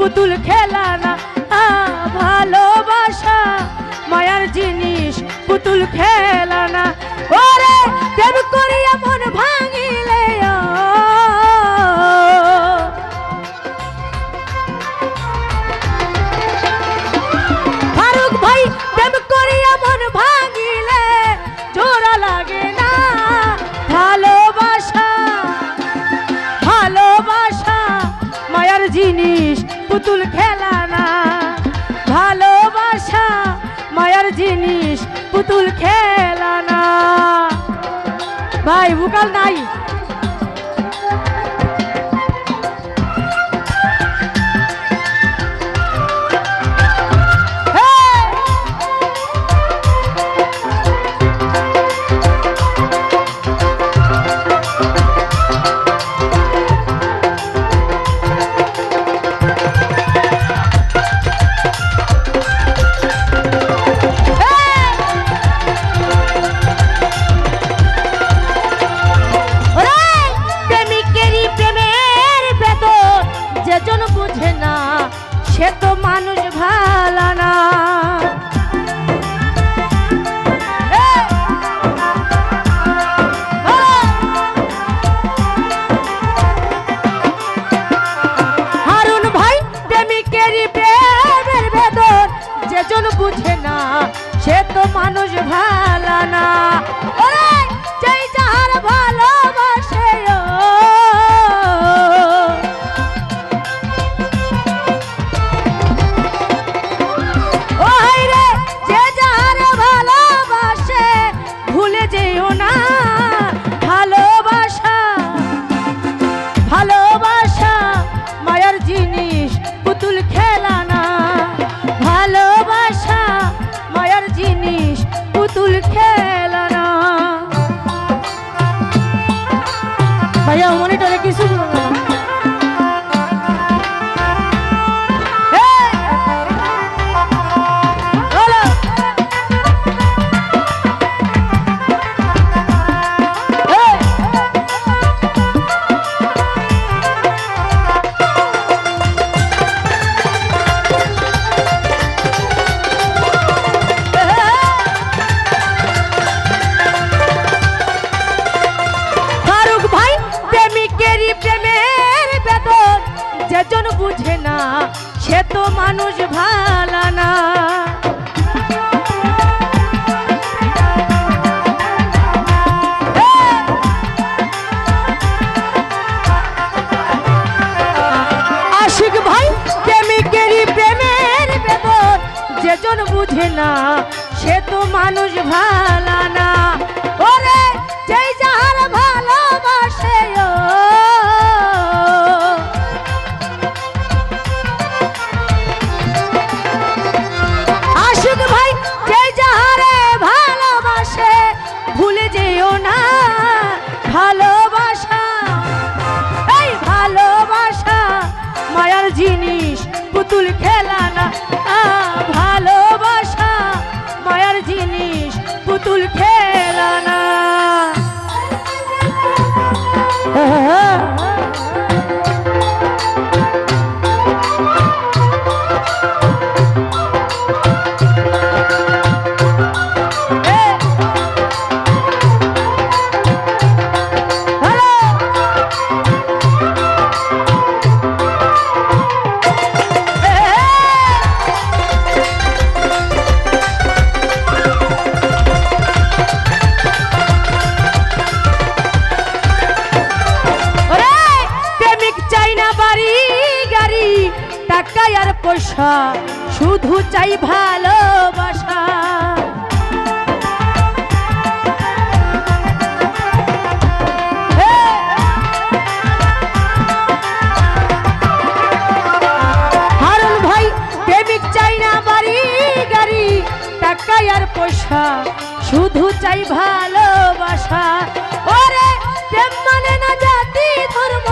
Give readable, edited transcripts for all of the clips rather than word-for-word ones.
পুতুল খেলা না ভালোবাসা মায়ার জিনিস পুতুল খেলা না ওরে প্রেম করিয়া মন ভাঙিলে ফারুক ভাই প্রেম করিয়া মন ভাঙিলে জোড়া লাগে না ভালোবাসা ভালোবাসা মায়ার জিনিস পুতুল খেলা না ভালোবাসা মায়ার জিনিস পুতুল খেলা না ভাই ভুকাল নাই সে তো মানুষ ভালো না হারুন ভাই প্রেমিকেরই প্রেমের বেদন যেজন বুঝে না সে তো মানুষ ভালো না যেই যার ভালোবাসে পুতুল খেলা না ভালোবাসা মায়ার জিনিস পুতুল খেলা না ভাইয়া মনিটরে কিছু প্রেমের বেদন যেজন বুঝে না সে তো মানুষ ভালো না আশিক ভাই প্রেমিকেরই প্রেমের বেদন যেজন বুঝে না সে তো মানুষ ভালো না ওরে যেই যার ভালোবাসে আশিক ভাই যেই যারে ভালোবাসে ভুলে যেও না ভালোবাসা এই ভালোবাসা মায়ার জিনিস পুতুল খেলা না ভালোবাসা মায়ার জিনিস পুতুল খেলা না টাকা আর পয়সা শুধু চাই ভালোবাসা হারুন ভাই প্রেমিক চাই না বাড়ি গাড়ি টাকা আর পয়সা শুধু চাই ভালোবাসা ওরে প্রেম মানে না জাতি ধর্ম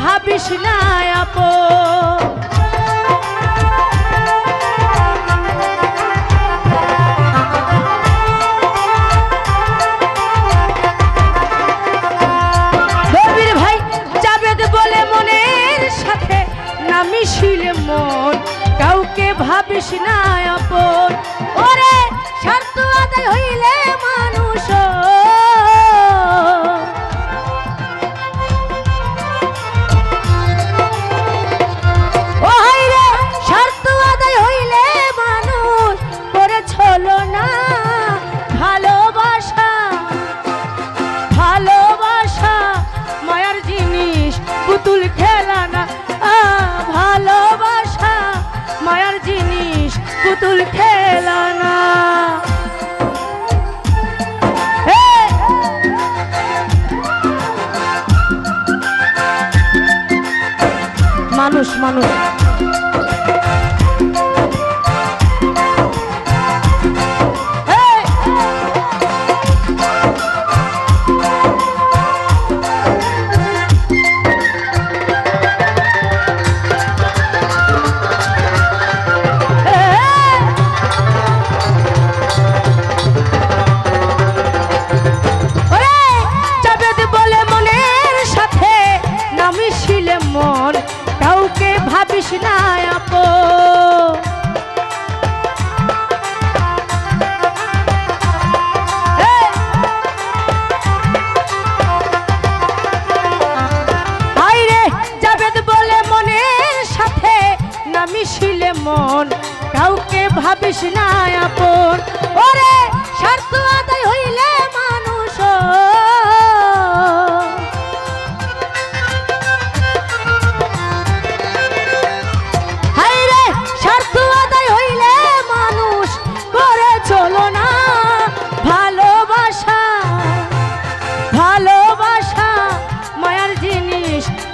ভাবিস না আপন। রবির ভাই জাবেদ বলে মনের সাথে না মিশিলে মন কাউকে ভাবিস না আপন। ওরে স্বার্থ আদায় হইলে মানুষ পুতুল খেলা না, ভালোবাসা মায়ার জিনিস পুতুল খেলা না। মানুষ মানুষ ভাবিস না আপন। আইরে জাবেদ বলে মনের সাথে না মিশিলে মন কাউকে ভাবিস না আপন। ওরে স্বার্থ আদায় হইলে মানুষ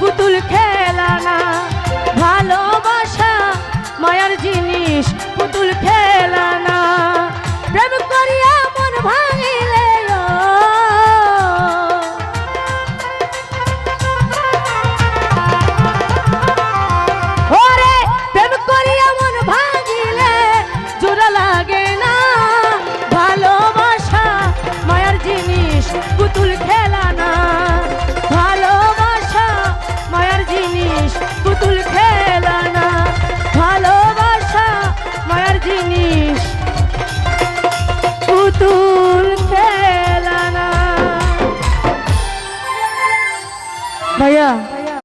পুতুল খেলা না, ভালোবাসা মায়ার জিনিস পুতুল খেলা না। প্রেম করিয়া মন ভাঙিলে ওরে প্রেম করিয়া মন ভাঙিলে জোড়া লাগে না। ভালোবাসা মায়ার জিনিস পুতুল খেলা না, ভালোবাসা মায়ার জিনিস পুতুল